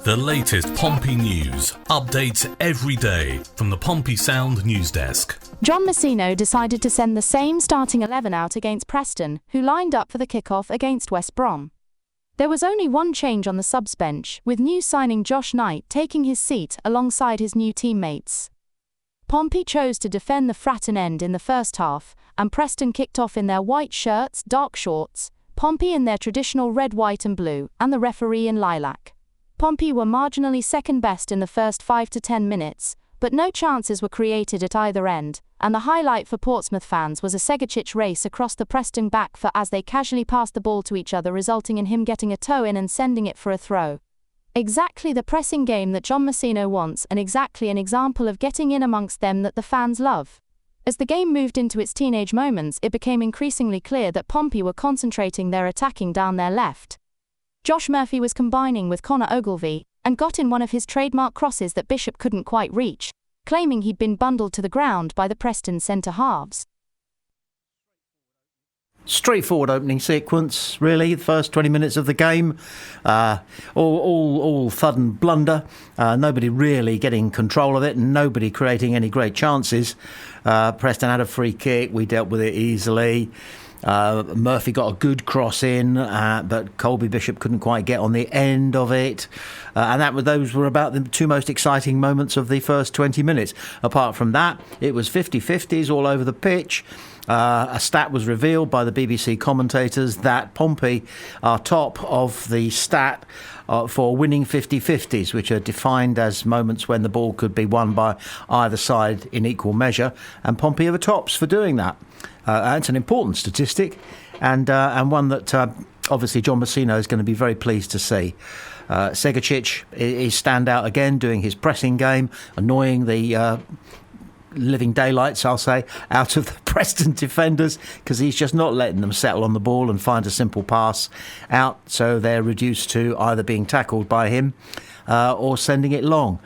The latest Pompey news, updates every day from the Pompey Sound news desk. John Messino decided to send the same starting 11 out against Preston, who lined up for the kickoff against West Brom. There was only one change on the subs bench, with new signing Josh Knight taking his seat alongside his new teammates. Pompey chose to defend the Fratton end in the first half, and Preston kicked off in their white shirts, dark shorts, Pompey in their traditional red, white and blue, and the referee in lilac. Pompey were marginally second best in the first 5 to 10 minutes, but no chances were created at either end, and the highlight for Portsmouth fans was a Segacic race across the Preston back foot as they casually passed the ball to each other, resulting in him getting a toe in and sending it for a throw. Exactly the pressing game that John Messino wants, and exactly an example of getting in amongst them that the fans love. As the game moved into its teenage moments, it became increasingly clear that Pompey were concentrating their attacking down their left. Josh Murphy was combining with Connor Ogilvie, and got in one of his trademark crosses that Bishop couldn't quite reach, claiming he'd been bundled to the ground by the Preston centre-halves. Straightforward opening sequence, really. The first 20 minutes of the game, all thud and blunder. Nobody really getting control of it, and nobody creating any great chances. Preston had a free kick. We dealt with it easily. Murphy got a good cross in, but Colby Bishop couldn't quite get on the end of it. And those were about the two most exciting moments of the first 20 minutes. Apart from that, it was 50-50s all over the pitch. A stat was revealed by the BBC commentators that Pompey are top of the stat for winning 50-50s, which are defined as moments when the ball could be won by either side in equal measure, and Pompey are the tops for doing that. It's an important statistic, and one that obviously John Messino is going to be very pleased to see. Segacic is standout again, doing his pressing game, annoying the living daylights, I'll say, out of the Preston defenders, because he's just not letting them settle on the ball and find a simple pass out, so they're reduced to either being tackled by him or sending it long.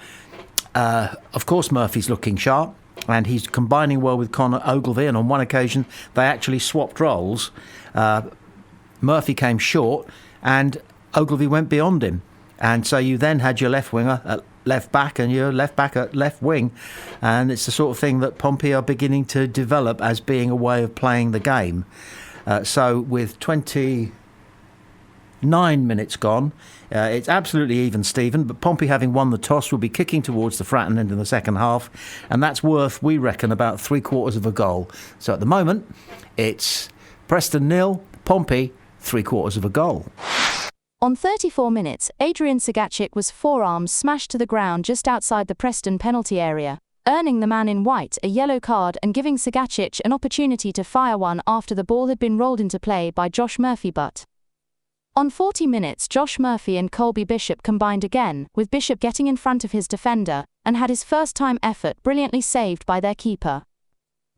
Of course, Murphy's looking sharp, and he's combining well with Connor Ogilvie, and on one occasion they actually swapped roles. Murphy came short and Ogilvie went beyond him, and so you then had your left winger at left back and your left back at left wing, and it's the sort of thing that Pompey are beginning to develop as being a way of playing the game. So with 29 minutes gone, it's absolutely even, Stephen, but Pompey, having won the toss, will be kicking towards the Fratton end in the second half, and that's worth, we reckon, about 3/4 of a goal. So at the moment it's Preston 0, Pompey 3/4 of a goal. On 34 minutes, Adrian Segacic was forearms smashed to the ground just outside the Preston penalty area, earning the man in white a yellow card and giving Segacic an opportunity to fire one after the ball had been rolled into play by Josh Murphy. But on 40 minutes, Josh Murphy and Colby Bishop combined again, with Bishop getting in front of his defender, and had his first-time effort brilliantly saved by their keeper.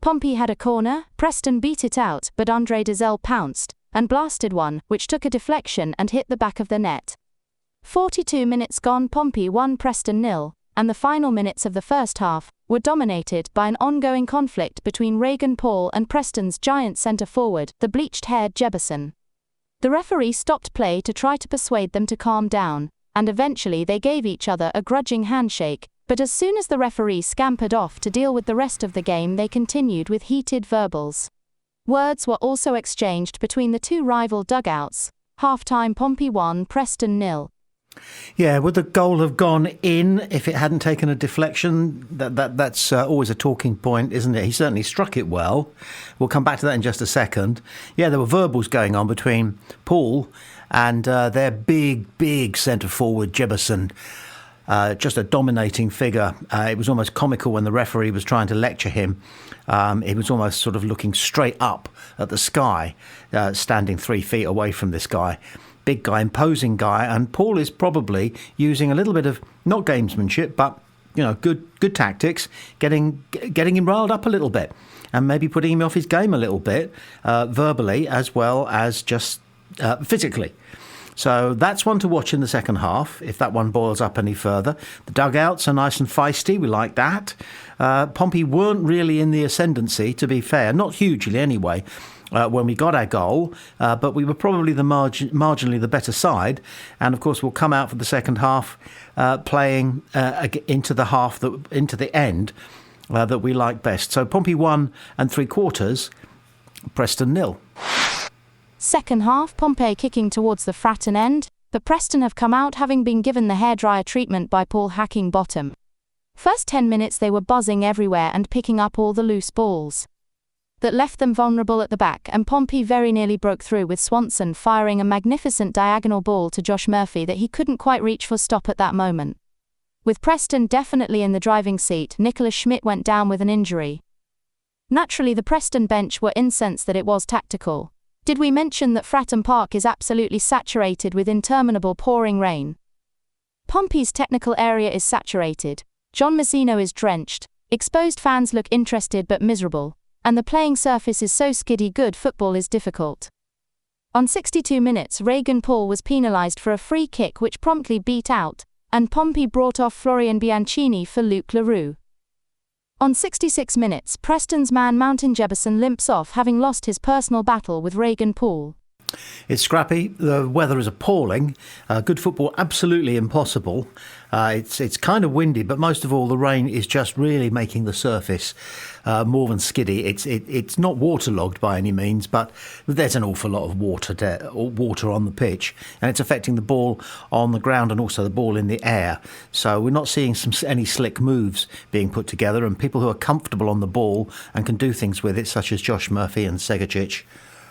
Pompey had a corner, Preston beat it out, but Andre Dazelle pounced and blasted one, which took a deflection and hit the back of the net. 42 minutes gone, Pompey 1, Preston 0, and the final minutes of the first half were dominated by an ongoing conflict between Regan Paul and Preston's giant centre-forward, the bleached-haired Jebison. The referee stopped play to try to persuade them to calm down, and eventually they gave each other a grudging handshake, but as soon as the referee scampered off to deal with the rest of the game, they continued with heated verbals. Words were also exchanged between the two rival dugouts. Half-time, Pompey 1, Preston 0. Yeah, would the goal have gone in if it hadn't taken a deflection? That's always a talking point, isn't it? He certainly struck it well. We'll come back to that in just a second. Yeah, there were verbals going on between Paul and their big centre-forward, Jebison. Just a dominating figure. It was almost comical when the referee was trying to lecture him. He was almost sort of looking straight up at the sky, standing 3 feet away from this guy. Big guy, imposing guy, and Paul is probably using a little bit of, not gamesmanship, but good tactics, getting him riled up a little bit, and maybe putting him off his game a little bit, verbally as well as just physically. So that's one to watch in the second half, if that one boils up any further. The dugouts are nice and feisty, we like that. Pompey weren't really in the ascendancy, to be fair, not hugely anyway. when we got our goal, but we were probably marginally the better side. And of course, we'll come out for the second half playing into the end that we like best. So Pompey 1 3/4, Preston 0. Second half, Pompey kicking towards the Fratton end, but Preston have come out having been given the hairdryer treatment by Paul Hackingbottom. First 10 minutes they were buzzing everywhere and picking up all the loose balls that left them vulnerable at the back, and Pompey very nearly broke through with Swanson firing a magnificent diagonal ball to Josh Murphy that he couldn't quite reach for stop at that moment. With Preston definitely in the driving seat, Nicholas Schmidt went down with an injury. Naturally, the Preston bench were incensed that it was tactical. Did we mention that Fratton Park is absolutely saturated with interminable pouring rain? Pompey's technical area is saturated. John Mazzino is drenched. Exposed fans look interested but miserable. And the playing surface is so skiddy, good football is difficult. On 62 minutes, Regan Paul was penalised for a free kick which promptly beat out, and Pompey brought off Florian Bianchini for Luke Leroux. On 66 minutes, Preston's man Mountain Jebison limps off, having lost his personal battle with Regan Paul. It's scrappy. The weather is appalling. Good football, absolutely impossible. It's kind of windy, but most of all, the rain is just really making the surface more than skiddy. It's not waterlogged by any means, but there's an awful lot of water on the pitch, and it's affecting the ball on the ground and also the ball in the air. So we're not seeing any slick moves being put together, and people who are comfortable on the ball and can do things with it, such as Josh Murphy and Segacic,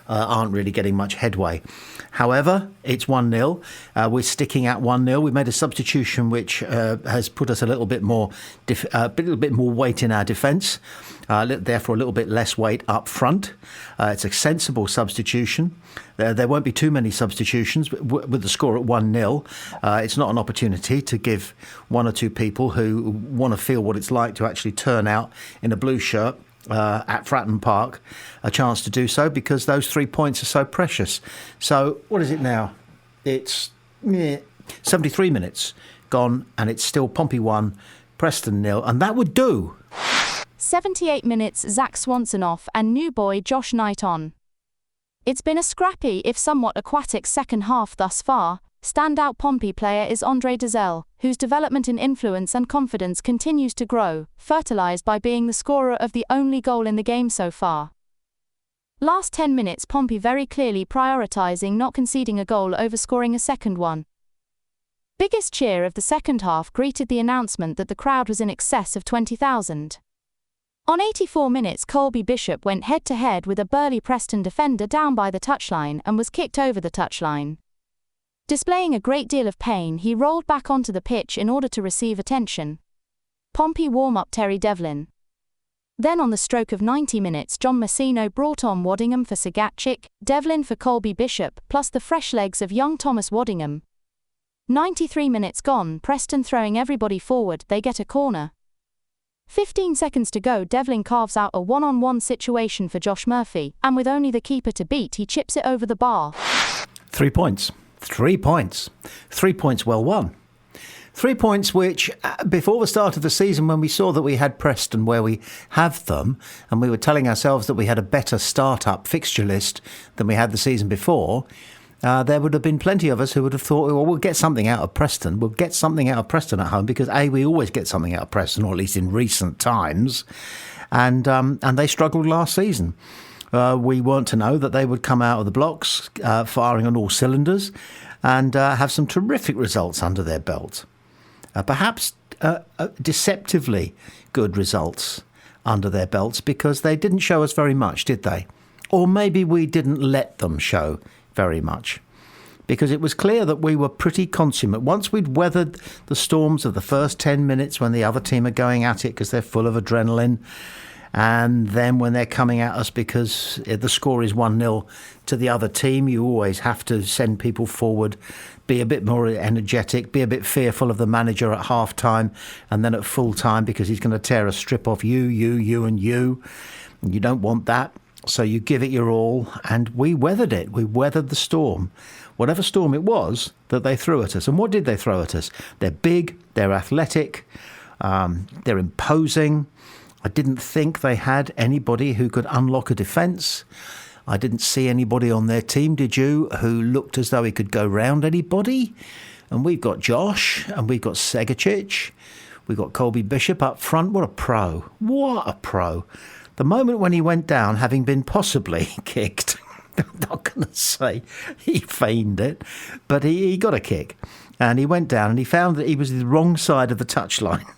aren't really getting much headway. However, it's 1-0. We're sticking at 1-0. We made a substitution which has put us a little bit more weight in our defence, therefore a little bit less weight up front. It's a sensible substitution. There won't be too many substitutions with the score at 1-0. It's not an opportunity to give one or two people who want to feel what it's like to actually turn out in a blue shirt at Fratton Park a chance to do so, because those 3 points are so precious. So what is it now? It's 73 minutes gone, and it's still Pompey 1, Preston 0, and that would do. 78 minutes, Zach Swanson off and new boy Josh Knight on. It's been a scrappy, if somewhat aquatic, second half thus far. Standout Pompey player is Andre Dazelle, whose development in influence and confidence continues to grow, fertilised by being the scorer of the only goal in the game so far. Last 10 minutes, Pompey very clearly prioritising not conceding a goal over scoring a second one. Biggest cheer of the second half greeted the announcement that the crowd was in excess of 20,000. On 84 minutes, Colby Bishop went head-to-head with a burly Preston defender down by the touchline and was kicked over the touchline. Displaying a great deal of pain, he rolled back onto the pitch in order to receive attention. Pompey warm-up Terry Devlin. Then on the stroke of 90 minutes, John Mazzino brought on Waddingham for Segacic, Devlin for Colby Bishop, plus the fresh legs of young Thomas Waddingham. 93 minutes gone, Preston throwing everybody forward, they get a corner. 15 seconds to go, Devlin carves out a one-on-one situation for Josh Murphy, and with only the keeper to beat, he chips it over the bar. 3 points. 3 points. 3 points well won. 3 points which, before the start of the season, when we saw that we had Preston where we have them, and we were telling ourselves that we had a better start-up fixture list than we had the season before, there would have been plenty of us who would have thought, well, we'll get something out of Preston. We'll get something out of Preston at home because, A, we always get something out of Preston, or at least in recent times, and they struggled last season. We weren't to know that they would come out of the blocks firing on all cylinders and have some terrific results under their belt. Perhaps deceptively good results under their belts, because they didn't show us very much, did they? Or maybe we didn't let them show very much, because it was clear that we were pretty consummate. Once we'd weathered the storms of the first 10 minutes when the other team are going at it because they're full of adrenaline, and then when they're coming at us because the score is 1-0 to the other team, you always have to send people forward, be a bit more energetic, be a bit fearful of the manager at half-time and then at full-time, because he's going to tear a strip off you, and you. You don't want that, so you give it your all, and we weathered it. We weathered the storm, whatever storm it was that they threw at us. And what did they throw at us? They're big, they're athletic, they're imposing. I didn't think they had anybody who could unlock a defence. I didn't see anybody on their team, did you, who looked as though he could go round anybody? And we've got Josh, and we've got Segacic, we've got Colby Bishop up front. What a pro. What a pro. The moment when he went down, having been possibly kicked, I'm not going to say he feigned it, but he got a kick. And he went down and he found that he was the wrong side of the touchline.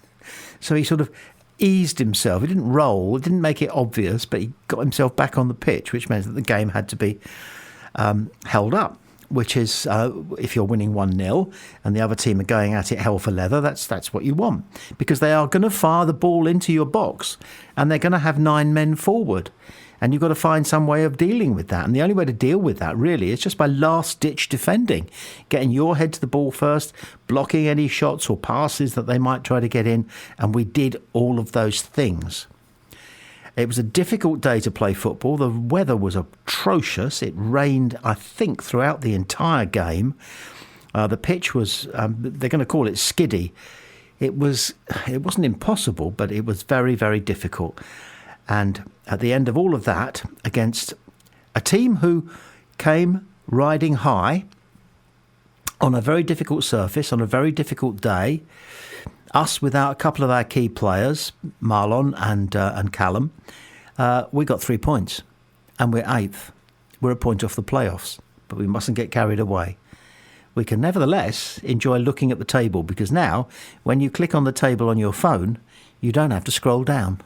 So he sort of eased himself. He didn't roll, didn't make it obvious, but he got himself back on the pitch, which meant that the game had to be held up, which is if you're winning 1-0 and the other team are going at it hell for leather, that's what you want, because they are going to fire the ball into your box and they're going to have 9 men forward. And you've got to find some way of dealing with that. And the only way to deal with that, really, is just by last-ditch defending, getting your head to the ball first, blocking any shots or passes that they might try to get in. And we did all of those things. It was a difficult day to play football. The weather was atrocious. It rained, I think, throughout the entire game. The pitch was, they're going to call it skiddy. It wasn't impossible, but it was very, very difficult. And at the end of all of that, against a team who came riding high on a very difficult surface, on a very difficult day, us without a couple of our key players, Marlon and Callum, we got 3 points. And we're 8th. We're a point off the playoffs, but we mustn't get carried away. We can nevertheless enjoy looking at the table, because now, when you click on the table on your phone, you don't have to scroll down.